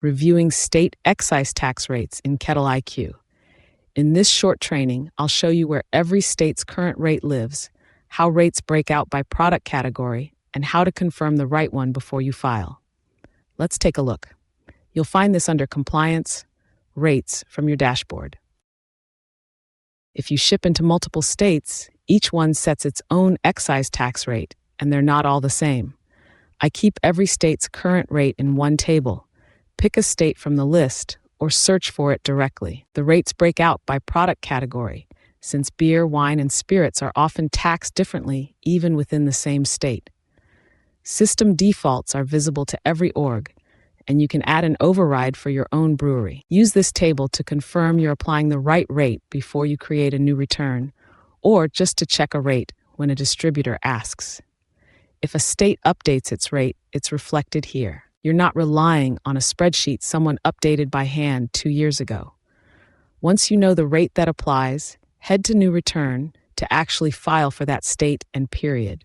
reviewing state excise tax rates in KettleiQ. In this short training, I'll show you where every state's current rate lives, how rates break out by product category, and how to confirm the right one before you file. Let's take a look. You'll find this under Compliance, Rates from your dashboard. If you ship into multiple states, each one sets its own excise tax rate, and they're not all the same. I keep every state's current rate in one table. Pick a state from the list or search for it directly. The rates break out by product category, since beer, wine, and spirits are often taxed differently even within the same state. System defaults are visible to every org, and you can add an override for your own brewery. Use this table to confirm you're applying the right rate before you create a new return, or just to check a rate when a distributor asks. If a state updates its rate, it's reflected here. You're not relying on a spreadsheet someone updated by hand 2 years ago. Once you know the rate that applies, head to New Return to actually file for that state and period.